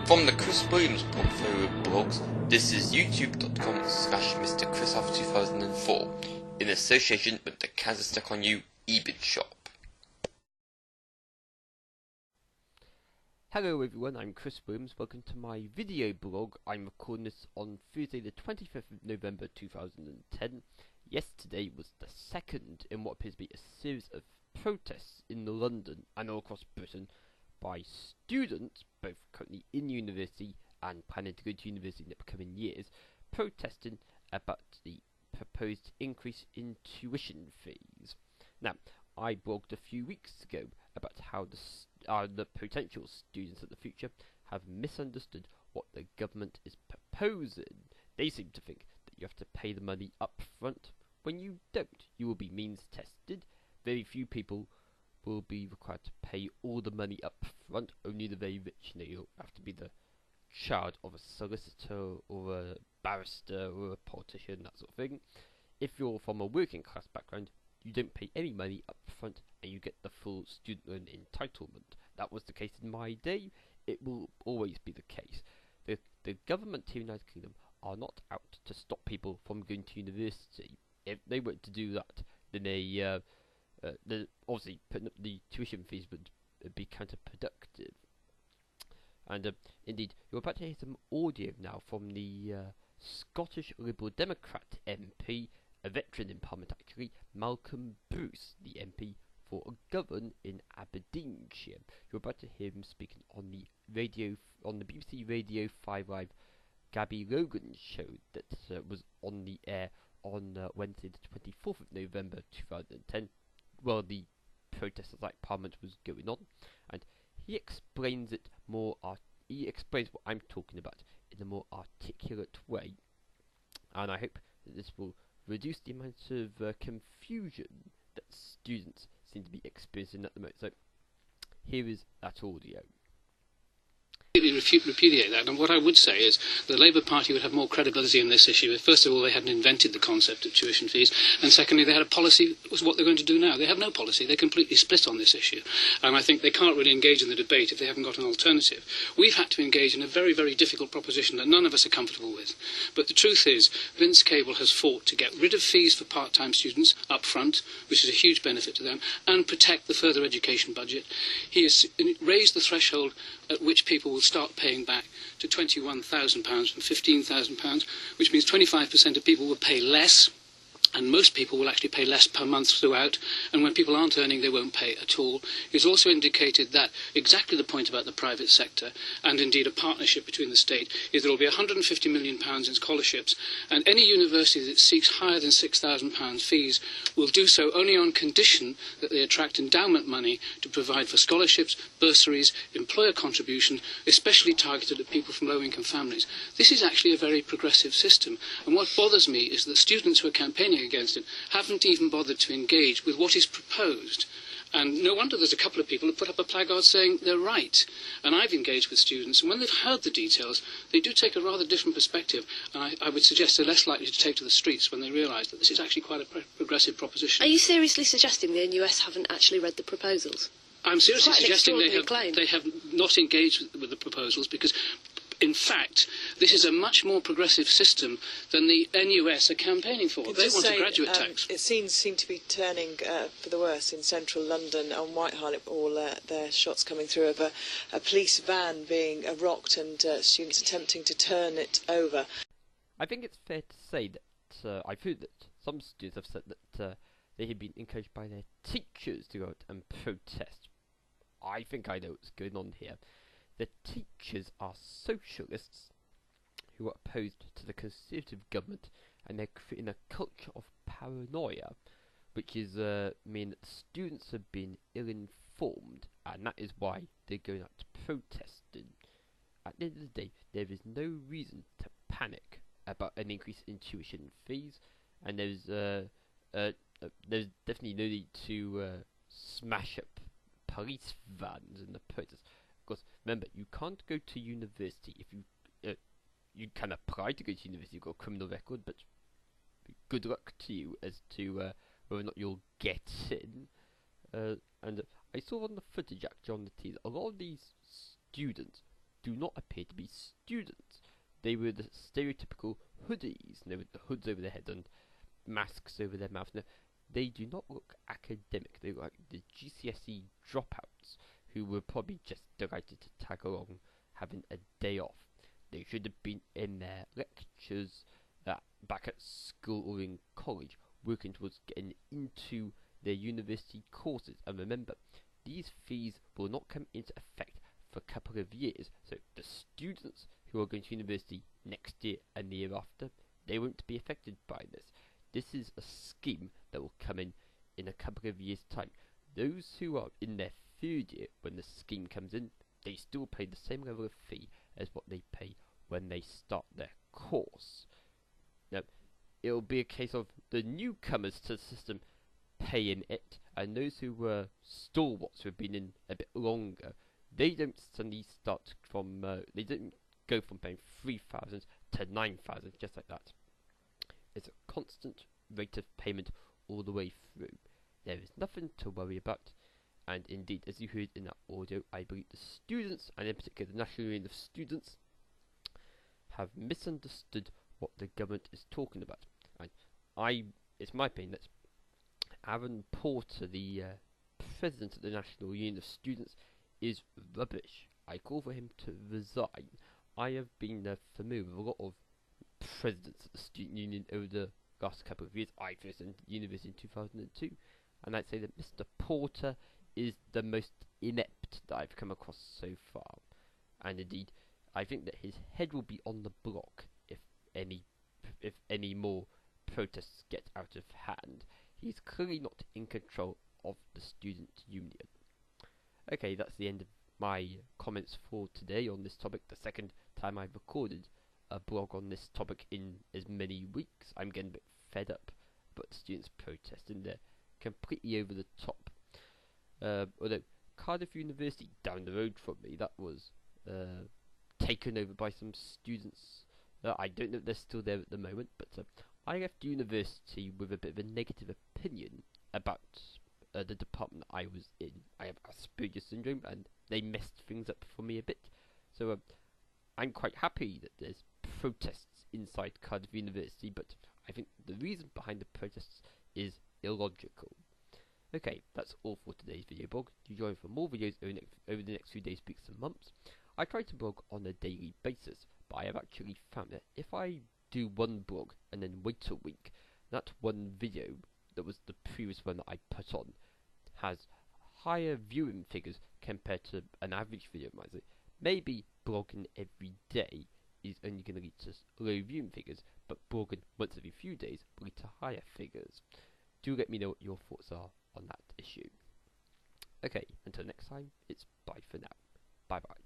From the Chris Williams portfolio of blogs, this is youtube.com/MrChrisAlpha2004 in association with the Kansas Stuck on You eBid shop. Hello everyone, I'm Chris Williams. Welcome to my video blog. I'm recording this on Thursday the 25th of November 2010. Yesterday was the second in what appears to be a series of protests in London and all across Britain by students, both currently in university and planning to go to university in the upcoming years, protesting about the proposed increase in tuition fees. Now, I blogged a few weeks ago about how the potential students of the future have misunderstood what the government is proposing. They seem to think that you have to pay the money up front. When you don't, you will be means tested. Very few people will be required to pay all the money up front. Only the very rich. You'll have to be the child of a solicitor or a barrister or a politician, that sort of thing. If you're from a working class background, you don't pay any money up front and you get the full student loan entitlement. That was the case in my day. It will always be the case. The government here in the United Kingdom are not out to stop people from going to university. If they were to do that, then obviously putting up the tuition fees would be counterproductive. And indeed, you're about to hear some audio now from the Scottish Liberal Democrat MP, a veteran in Parliament actually, Malcolm Bruce, the MP for Govan in Aberdeenshire. You're about to hear him speaking on the radio, on the BBC Radio 5 Live Gabby Logan show that was on the air on Wednesday the 24th of November 2010, while the protest outside Parliament was going on, and he explains it more. He explains what I'm talking about in a more articulate way, and I hope that this will reduce the amount of confusion that students seem to be experiencing at the moment. So here is that audio. Repudiate that, and what I would say is the Labour Party would have more credibility in this issue if, first of all, they hadn't invented the concept of tuition fees, and secondly, they had a policy. Was what they're going to do now. They have no policy. They're completely split on this issue, and I think they can't really engage in the debate if they haven't got an alternative. We've had to engage in a very, very difficult proposition that none of us are comfortable with, but the truth is Vince Cable has fought to get rid of fees for part-time students up front, which is a huge benefit to them, and protect the further education budget. He has raised the threshold at which people will start paying back to £21,000 from £15,000, which means 25% of people will pay less, and most people will actually pay less per month throughout, and when people aren't earning, they won't pay at all. He's also indicated that exactly the point about the private sector, and indeed a partnership between the state, is there will be £150 million in scholarships, and any university that seeks higher than £6,000 fees will do so only on condition that they attract endowment money to provide for scholarships, bursaries, employer contribution, especially targeted at people from low-income families. This is actually a very progressive system, and what bothers me is that students who are campaigning against it haven't even bothered to engage with what is proposed. And no wonder there's a couple of people who put up a placard saying they're right. And I've engaged with students, and when they've heard the details, they do take a rather different perspective. And I would suggest they're less likely to take to the streets when they realise that this is actually quite a progressive proposition. Are you seriously suggesting the NUS haven't actually read the proposals? I'm seriously suggesting they have not engaged with the proposals because, in fact, this is a much more progressive system than the NUS are campaigning for. They want a graduate tax. It seem to be turning for the worse in central London. On Whitehall, all their shots coming through of a police van being rocked and students attempting to turn it over. I think it's fair to say that I've heard that some students have said that they had been encouraged by their teachers to go out and protest. I think I know what's going on here. The teachers are socialists who are opposed to the Conservative government, and they're creating a culture of paranoia, which is mean that students have been ill-informed, and that is why they're going out protesting. At the end of the day, there is no reason to panic about an increase in tuition fees, and there's definitely no need to smash up police vans in the protest. Because remember, you can't go to university if you can apply to go to university. You've got a criminal record, but good luck to you as to whether or not you'll get in. And I saw on the footage actually on the TV, a lot of these students do not appear to be students. They were the stereotypical hoodies, with the hoods over their heads and masks over their mouths. No, they do not look academic. They look like the GCSE dropouts who were probably just delighted to tag along, having a day off. They should have been in their lectures back at school or in college, working towards getting into their university courses. And remember, these fees will not come into effect for a couple of years, so the students who are going to university next year and the year after, they won't be affected by this. This is a scheme that will come in a couple of years' time. Those who are in their third year when the scheme comes in, they still pay the same level of fee as what they pay when they start their course. Now, it'll be a case of the newcomers to the system paying it, and those who were stalwarts who have been in a bit longer, they don't suddenly start from, they don't go from paying 3,000 to 9,000 just like that. It's a constant rate of payment all the way through. There is nothing to worry about, and indeed, as you heard in that audio, I believe the students, and in particular the National Union of Students, have misunderstood what the government is talking about. And it's my opinion that Aaron Porter, the president of the National Union of Students, is rubbish. I call for him to resign. I have been familiar with a lot of presidents of the student union over the last couple of years. I first entered university in 2002, and I'd say that Mr. Porter is the most inept that I've come across so far. And indeed, I think that his head will be on the block if any more protests get out of hand. He's clearly not in control of the student union. Okay, that's the end of my comments for today on this topic. The second time I've recorded a blog on this topic in as many weeks. I'm getting a bit fed up about students protesting. They're completely over the top. Although Cardiff University down the road from me, that was taken over by some students. I don't know if they're still there at the moment, but I left university with a bit of a negative opinion about the department that I was in. I have Asperger's syndrome, and they messed things up for me a bit. So I'm quite happy that there's protests inside Cardiff University, but I think the reason behind the protests is illogical. Okay, that's all for today's video blog. Do join for more videos over the next few days, weeks and months. I try to blog on a daily basis, but I have actually found that if I do one blog and then wait a week, that one video that was the previous one that I put on has higher viewing figures compared to an average video of mine. Maybe blogging every day is only going to lead to low viewing figures, but blogging once every few days will lead to higher figures. Do let me know what your thoughts are on that issue. Okay, until next time, it's bye for now. Bye bye.